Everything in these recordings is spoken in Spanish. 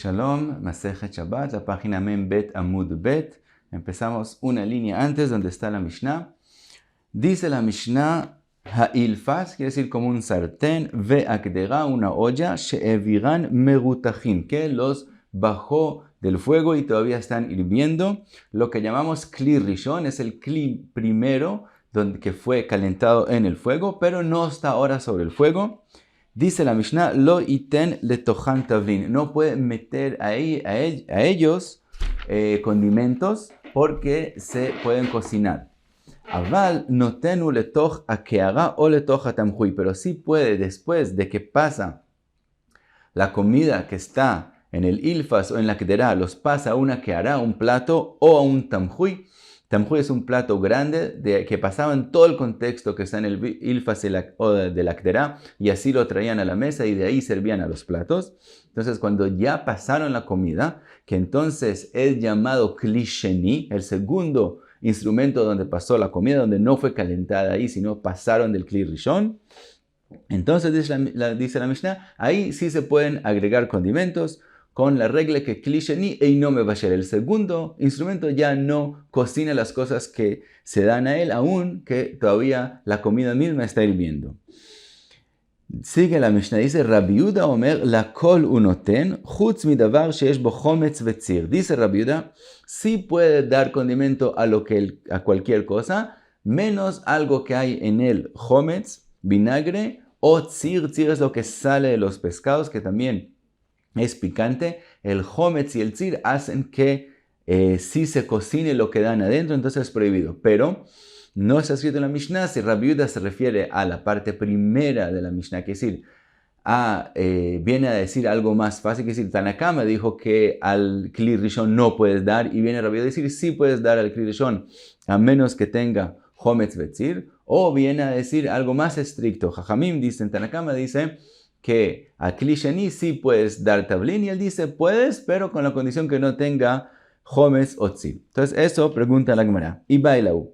Shalom, Masejet Shabbat, la página Mem Bet Amud Bet. Empezamos una línea antes donde está la Mishnah. Dice la Mishnah, Ha'ilfas, quiere decir como un sartén, Ve'akdera, una olla, She'eviran merutachim, que los bajó del fuego y todavía están hirviendo. Lo que llamamos Kli Rishon es el Kli primero, que fue calentado en el fuego, pero no está ahora sobre el fuego. Dice la Mishnah, Lo iten letochan tavlin, no puede meter a ellos condimentos porque se pueden cocinar. Aval notenu letoch akeara o letoch atamhui, pero sí puede, después de que pasa la comida que está en el ilfas o en la kedera, los pasa a una keara, un plato, o a un tamhui. Tamhui es un plato grande que pasaba en todo el contexto que está en el ilfas o de la kedera, y así lo traían a la mesa y de ahí servían a los platos. Entonces cuando ya pasaron la comida, que entonces es llamado kli sheni, el segundo instrumento donde pasó la comida, donde no fue calentada ahí, sino pasaron del kli rishon. Entonces dice la Mishnah, ahí sí se pueden agregar condimentos, con la regla que Kli Sheni Eino Mevasher, el segundo instrumento ya no cocina las cosas que se dan a él, aun que todavía la comida misma está hirviendo. Sigue la Mishnah, dice Rabbi Yehuda Omer, la kol unoten, chutz midavar sheyesh bo chometz vetzir. Dice Rabbi Yehuda, sí puede dar condimento a cualquier cosa, menos algo que hay en el chometz, vinagre, o tzir. Tzir es lo que sale de los pescados, que también es picante. El chometz y el tzir hacen que si se cocine lo que dan adentro, entonces es prohibido. Pero no está escrito en la Mishnah si Rabbi Yehuda se refiere a la parte primera de la Mishnah, que es decir, viene a decir algo más fácil, que es decir, Tanakama dijo que al Kli Rishon no puedes dar, y viene Rabbi Yehuda a decir sí puedes dar al Kli Rishon a menos que tenga chometz vetzir, o viene a decir algo más estricto. Jajamim dice, Tanakama dice que a Kli Sheni sí puedes dar tablín, y él dice puedes, pero con la condición que no tenga chometz o tzir. Entonces eso pregunta la Gemara. Y bailau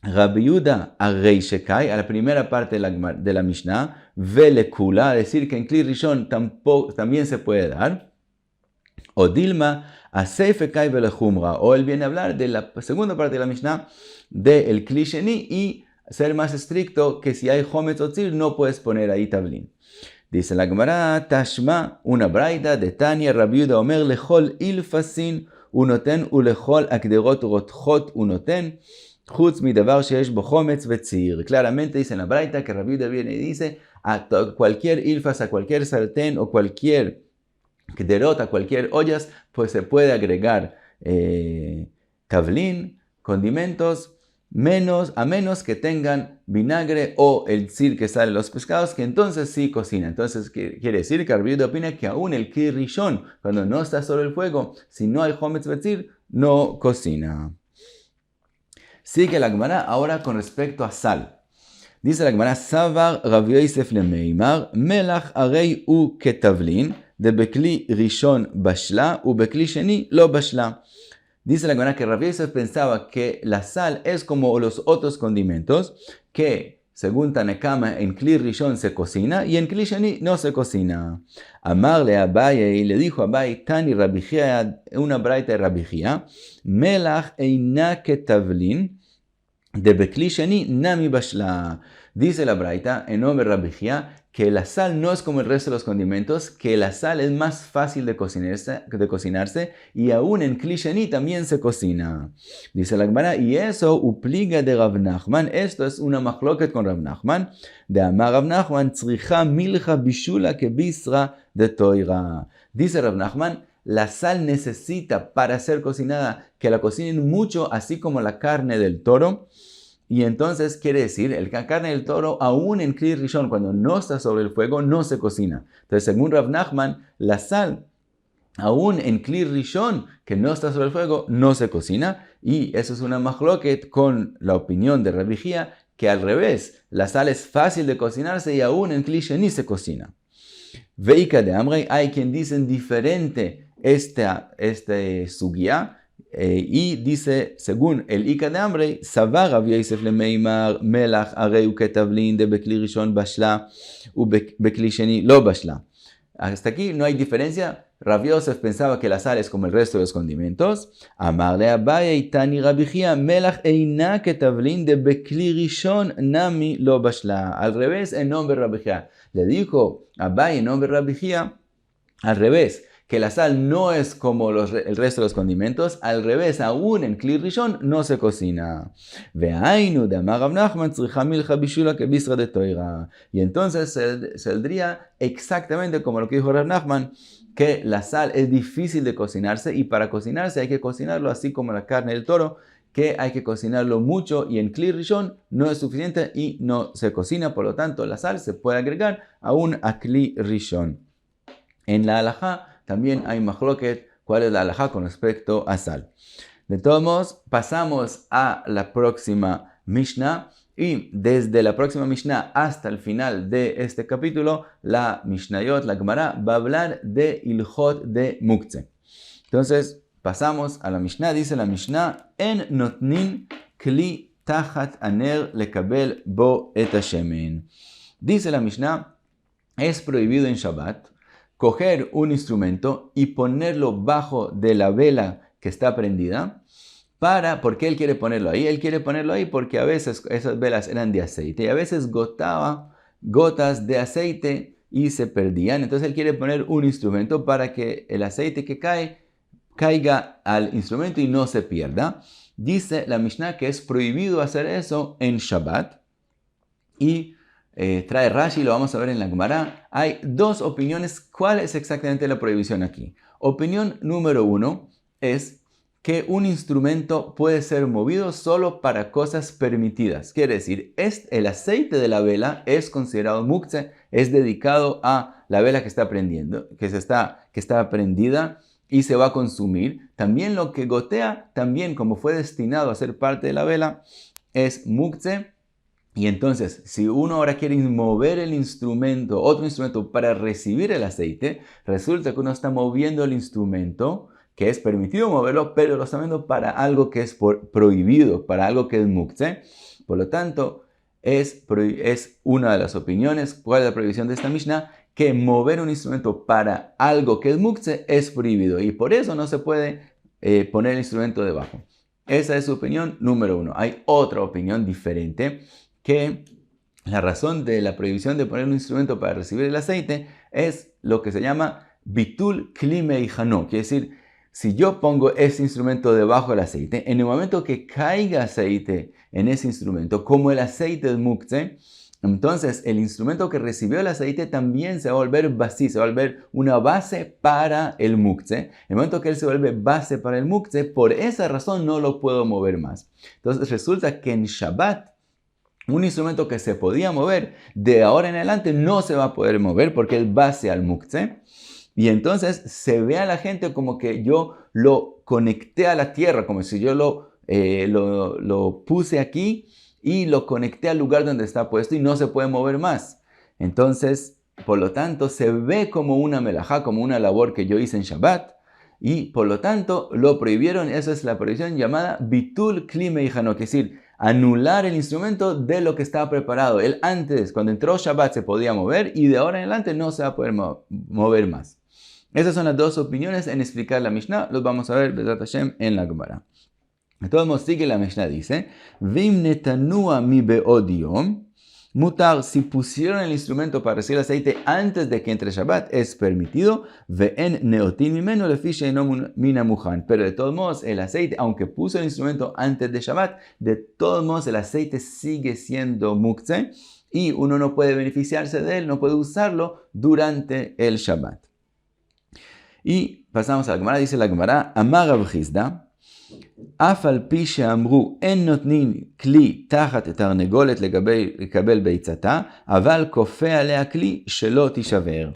Rabbi Yehuda arrei shekai, a la primera parte de la Mishnah, velekula, a decir que en Kli Rishon también se puede dar. O Dilma aseifekai velechumra, o él viene a hablar de la segunda parte de la Mishnah, del Kli Sheni, y ser más estricto que si hay chometz o tzir no puedes poner ahí tablín. Dice la Gemara, Tashma, una braita de Tanya, Rabbi Yehuda Omer, lechol ilfasin unoten, ulechol akderot rotchot unoten, chutz midavar sheyesh bo chometz vetzir. Claramente dice en la braita que Rabbi Yehuda viene y dice, a cualquier ilfas, a cualquier sartén o cualquier kderot, a cualquier ollas, pues se puede agregar tablín, condimentos, a menos que tengan vinagre o el tzir que sale de los pescados, que entonces sí cocina. Entonces quiere decir que Rabbi Yehuda opina que aún el Kli Rishon, cuando no está sobre el fuego, si no hay chometz vetzir, no cocina. Sigue la Gemara ahora con respecto a sal. Dice la Gemara, Savar Rabbi Yosef lemeimar, melach arei u ketavlin, de bekli rishon bashla, u bekli sheni lo bashla. Dice la Gemara que Rabbi Yosef pensaba que la sal es como los otros condimentos, que según Tanakama en Kli Rishon se cocina y en Kli Sheni no se cocina. Amarle a Abaye, y le dijo a Abaye, Tani Rabbi Chia, una braita de Rabbi Chia, melach eina ketavlin, de bekli sheni nami bashla. Dice la braita en nombre de Rabbi Chia que la sal no es como el resto de los condimentos, que la sal es más fácil de cocinarse y aún en Kli Sheni también se cocina. Dice la Gemara, y eso upliga de Rav Nachman, esto es una machloket con Rav Nachman, de Amar Rav Nachman, tzricha milcha bishula que bisra de toira. Dice Rav Nachman, la sal necesita para ser cocinada que la cocinen mucho, así como la carne del toro. Y entonces quiere decir, la carne del toro, aún en Kli Rishon, cuando no está sobre el fuego, no se cocina. Entonces, según Rav Nachman, la sal, aún en Kli Rishon, que no está sobre el fuego, no se cocina. Y eso es una machloket con la opinión de Rabbi Chia, que al revés, la sal es fácil de cocinarse y aún en Kli Sheni se cocina. Veika de Amrei, hay quien dicen diferente este sugya, y dice, según el Ika de Amrei, Savar Rabbi Yosef lemeimar, melach arei u ketavlin de bekli rishon bashla u bekli sheni lo bashla. Hasta aquí no hay diferencia. Rav Yosef pensaba que la sal es como el resto de los condimentos. Amarle Abaye Tani Rabbi Chia, melach eina ketavlin de bekli rishon nami lo bashla. Al revés, en nombre de Rabbi Chia. Le dijo Abaye en nombre de Rabbi Chia, al revés, que la sal no es como el resto de los condimentos, al revés, aún en Kli Rishon no se cocina. Ve'ainu de Amar Rav Nachman tzricha milcha bishula kebisra de toira. Y entonces saldría exactamente como lo que dijo Rav Nachman, que la sal es difícil de cocinarse y para cocinarse hay que cocinarlo así como la carne del toro, que hay que cocinarlo mucho y en Kli Rishon no es suficiente y no se cocina, por lo tanto la sal se puede agregar aún a Kli Rishon. En la halajá también hay mahloket, cuál es la halajá con respecto a sal. De todos modos, pasamos a la próxima Mishnah y desde la próxima Mishnah hasta el final de este capítulo, la Mishnayot, la Gemara, va a hablar de Ilhot de Muktzeh. Entonces, pasamos a la Mishnah. Dice la Mishnah, En notnin kli tachat aner lekabel bo et hashemen. Dice la Mishnah, es prohibido en Shabbat coger un instrumento y ponerlo bajo de la vela que está prendida. ¿Por qué él quiere ponerlo ahí? Él quiere ponerlo ahí porque a veces esas velas eran de aceite y a veces gotaba gotas de aceite y se perdían. Entonces él quiere poner un instrumento para que el aceite que caiga al instrumento y no se pierda. Dice la Mishnah que es prohibido hacer eso en Shabbat y trae Rashi, lo vamos a ver en la Gemara. Hay dos opiniones. ¿Cuál es exactamente la prohibición aquí? Opinión número 1 es que un instrumento puede ser movido solo para cosas permitidas. Quiere decir, el aceite de la vela es considerado muktzeh, es dedicado a la vela que está prendiendo, que está prendida y se va a consumir. También lo que gotea, también como fue destinado a ser parte de la vela, es muktzeh. Y entonces, si uno ahora quiere mover el instrumento, otro instrumento para recibir el aceite, resulta que uno está moviendo el instrumento, que es permitido moverlo, pero lo está moviendo para algo que es prohibido, para algo que es muktzeh. Por lo tanto, es una de las opiniones. ¿Cuál es la prohibición de esta Mishnah? Que mover un instrumento para algo que es muktzeh es prohibido y por eso no se puede poner el instrumento debajo. Esa es su opinión número 1. Hay otra opinión diferente, que la razón de la prohibición de poner un instrumento para recibir el aceite es lo que se llama bitul kli meijano. Quiere decir, si yo pongo ese instrumento debajo del aceite, en el momento que caiga aceite en ese instrumento, como el aceite es muktzeh, entonces el instrumento que recibió el aceite también se va a volver basí, se va a volver una base para el muktzeh. En el momento que él se vuelve base para el muktzeh, por esa razón no lo puedo mover más. Entonces resulta que en Shabbat, un instrumento que se podía mover, de ahora en adelante no se va a poder mover porque es base al muktzeh. Y entonces se ve a la gente como que yo lo conecté a la tierra, como si yo lo puse aquí y lo conecté al lugar donde está puesto y no se puede mover más. Entonces, por lo tanto, se ve como una melajá, como una labor que yo hice en Shabbat. Y por lo tanto, lo prohibieron. Esa es la prohibición llamada bitul kli meijano, que es decir, anular el instrumento de lo que estaba preparado. Él antes, cuando entró Shabbat, se podía mover y de ahora en adelante no se va a poder mover más. Esas son las dos opiniones en explicar la Mishnah. Los vamos a ver, Bezrat Hashem, en la Gemara. De todos modos, sigue la Mishnah, dice, Vim netanua mi be'od yom, mutar, si pusieron el instrumento para recibir aceite antes de que entre Shabbat, es permitido, ve'en neotin mimeno lefi she'eino mina muhan. Pero de todos modos, el aceite, aunque puso el instrumento antes de Shabbat, de todos modos el aceite sigue siendo muktzeh y uno no puede beneficiarse de él, no puede usarlo durante el Shabbat. Y pasamos a la Gemara, dice la Gemara, Amar Rav Chizda, אף על פי שאמרו אין נותנים כלי תחת תרנגולת לקבל ביצתה, אבל כופה עליה כלי שלא תישבר.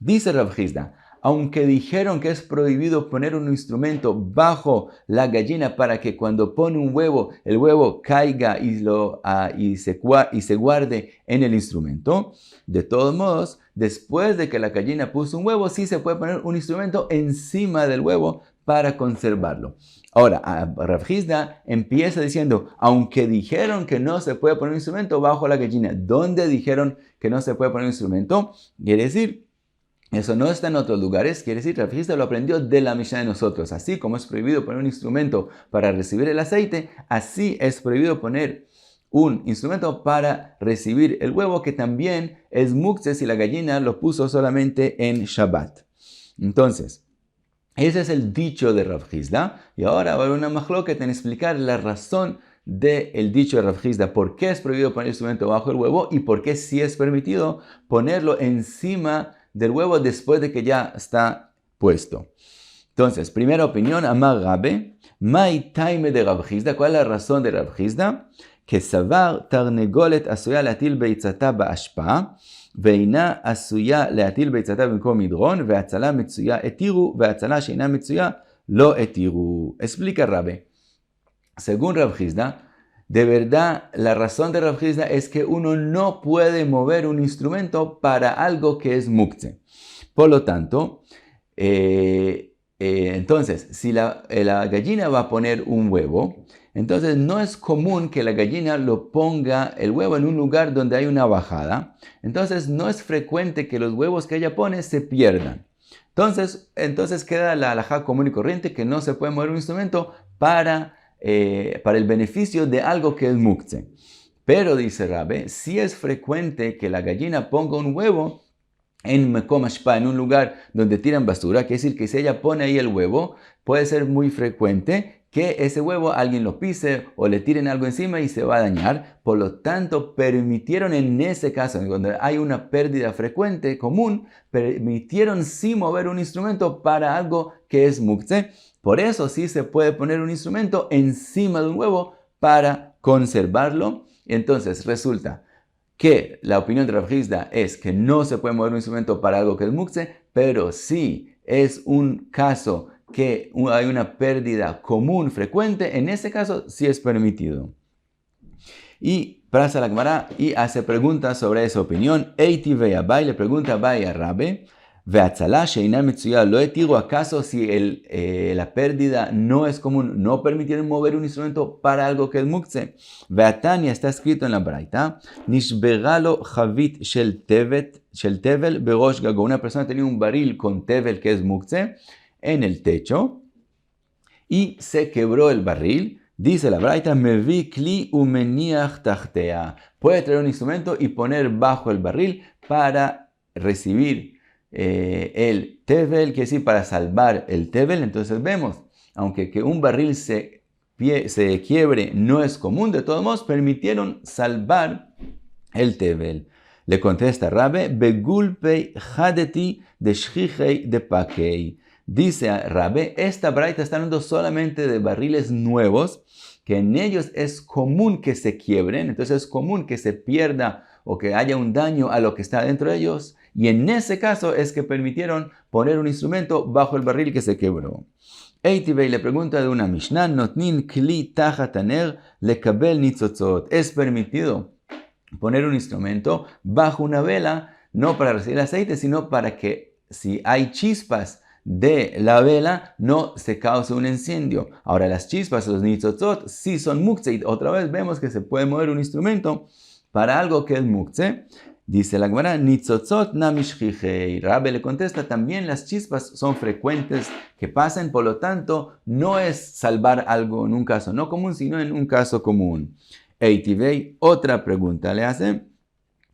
Dice Rav Chizda, aunque dijeron que es prohibido poner un instrumento bajo la gallina para que cuando pone un huevo, el huevo caiga y se guarde en el instrumento, de todos modos, después de que la gallina puso un huevo, sí se puede poner un instrumento encima del huevo para conservarlo. Ahora, Rav Chizda empieza diciendo, aunque dijeron que no se puede poner un instrumento bajo la gallina, ¿dónde dijeron que no se puede poner un instrumento? Quiere decir Eso no está en otros lugares, quiere decir, Rav Hizda lo aprendió de la Mishnah de nosotros. Así como es prohibido poner un instrumento para recibir el aceite, así es prohibido poner un instrumento para recibir el huevo, que también es muktzeh si la gallina lo puso solamente en Shabbat. Entonces, ese es el dicho de Rav Hizda. Y ahora va a haber una machloket en explicar la razón del dicho de Rav Hizda. ¿Por qué es prohibido poner el instrumento bajo el huevo? Y por qué sí es permitido ponerlo encima del huevo después de que ya está puesto. Entonces, primera opinión, Amar Rabbe, Mai Taime de Rav Hizda. ¿Cuál es la razón de Rav Hizda? Que Savar Tarnegolet Asuya Latil Beitzata Ba'ashpa, ואינה עשויה להטיל ביצתה במקום מדרון, והצלה מצויה התירו, והצלה שאינה מצויה לא התירו. Explica Rabbe. Según Rav Hizda, de verdad, la razón de Rav Hizda es que uno no puede mover un instrumento para algo que es muktzeh. Por lo tanto, entonces, si la gallina va a poner un huevo, entonces no es común que la gallina lo ponga el huevo en un lugar donde hay una bajada. Entonces no es frecuente que los huevos que ella pone se pierdan. Entonces queda la halajá común y corriente que no se puede mover un instrumento para el beneficio de algo que es muktzeh. Pero dice Rabbe, si es frecuente que la gallina ponga un huevo en Mekom Hashpa, en un lugar donde tiran basura, quiere decir que si ella pone ahí el huevo, puede ser muy frecuente que ese huevo alguien lo pise o le tiren algo encima y se va a dañar. Por lo tanto, permitieron en ese caso, donde hay una pérdida frecuente, común, permitieron sí mover un instrumento para algo que es muktzeh. Por eso sí se puede poner un instrumento encima de un huevo para conservarlo. Entonces resulta que la opinión de Rav Hizda es que no se puede mover un instrumento para algo que es muktzeh, pero sí es un caso que hay una pérdida común, frecuente, en ese caso sí es permitido. Y pasa la Gemara y hace preguntas sobre esa opinión. Eiti ve'abai, le pregunta Abai a Rabbe, ve'atzala sheina metzuya lo etigo, ¿acaso si la pérdida no es común, no permitieron mover un instrumento para algo que es muktzeh? Ve'atania, está escrito en la Braita, nishbegalo chavit shel tevel berosh gago. Una persona tenía un barril con tevel que es muktzeh en el techo y se quebró el barril. Dice la Braita, mevi kli umeniach tachtea. Puede traer un instrumento y poner bajo el barril para recibir el tevel, que decir, para salvar el tevel. Entonces vemos, aunque que un barril se quiebre no es común, de todos modos permitieron salvar el tevel. Le contesta Rabbe, begulpei hadeti de shchihei de pakei. Dice Rabbe, esta braita está hablando solamente de barriles nuevos, que en ellos es común que se quiebren, entonces es común que se pierda o que haya un daño a lo que está dentro de ellos, y en ese caso es que permitieron poner un instrumento bajo el barril que se quebró. Eitivei le pregunta de una Mishnah, notnin kli tachat haner lekabel nitzotzot. Es permitido poner un instrumento bajo una vela, no para recibir aceite, sino para que si hay chispas de la vela no se cause un incendio. Ahora las chispas, los nitzotzot, sí son muktzeh. Otra vez vemos que se puede mover un instrumento para algo que es muktzeh. Dice la Gemara, nitzotzot namishchihei. Rabbe le contesta, también las chispas son frecuentes que pasen, por lo tanto no es salvar algo en un caso no común, sino en un caso común. Eitivei, otra pregunta le hace,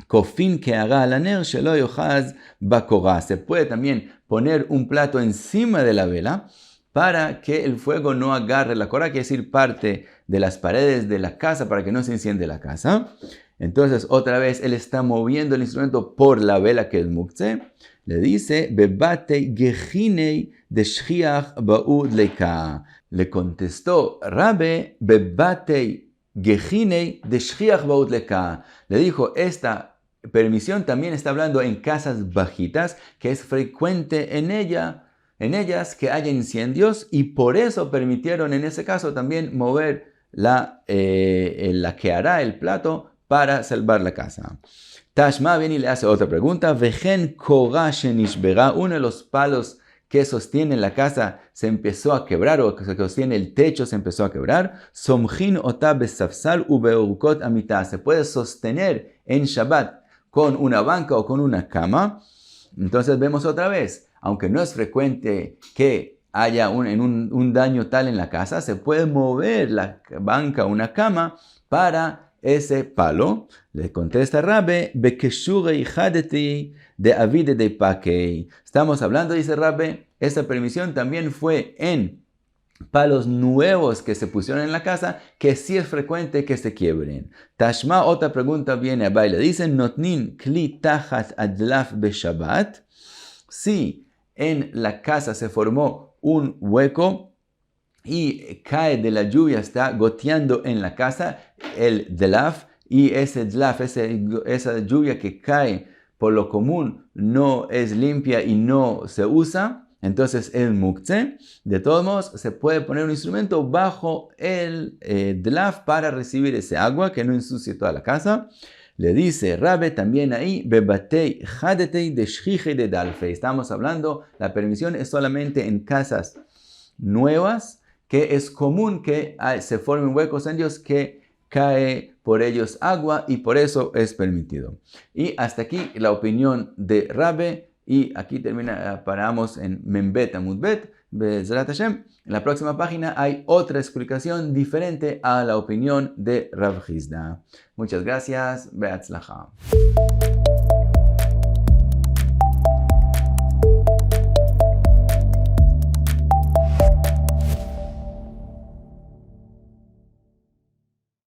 kofin que haga la ner shelo yochaz bakora. Se puede también poner un plato encima de la vela para que el fuego no agarre la cora, quiere decir parte de las paredes de la casa para que no se enciende la casa. Entonces otra vez él está moviendo el instrumento por la vela que es muktzeh. Le dice, bebate gehinei de shchiach baud leka. Le contestó Rabbe, bebate gehinei de shchiach baud leka. Le dijo, esta permisión también está hablando en casas bajitas, que es frecuente en ellas que haya incendios, y por eso permitieron en ese caso también mover la que hará el plato para salvar la casa. Tashma viene y le hace otra pregunta. Vejen korah shenishbera, uno de los palos que sostiene la casa se empezó a quebrar, o que sostiene el techo se empezó a quebrar. Somjin ota besafsal ubeurukot amita. Se puede sostener en Shabbat con una banca o con una cama. Entonces vemos otra vez, aunque no es frecuente que haya un daño tal en la casa, se puede mover la banca, una cama, para ese palo. Le contesta Rabbe, Bekeshurei Hadeti de Avide de Pakei. Estamos hablando, dice Rabbe, esta permisión también fue en palos nuevos que se pusieron en la casa, que sí es frecuente que se quiebren. Tashma, otra pregunta viene a baile. Dicen, Notnin kli tachat adlaf beshabbat. Si en la casa se formó un hueco y cae de la lluvia, está goteando en la casa el dlaf, y ese dlaf, esa lluvia que cae por lo común no es limpia y no se usa, entonces es muktzeh. De todos modos, se puede poner un instrumento bajo el dlaf para recibir ese agua que no ensucie toda la casa. Le dice Rabbe también ahí, bebatei jadetei de shchije de dalfe. Estamos hablando, la permisión es solamente en casas nuevas, que es común que se formen huecos en ellos, que cae por ellos agua y por eso es permitido. Y hasta aquí la opinión de Rabbe. Y aquí paramos en Membet Amud Bet, Bezrat Hashem. En la próxima página hay otra explicación diferente a la opinión de Rav Hizda. Muchas gracias. Beatzlacha.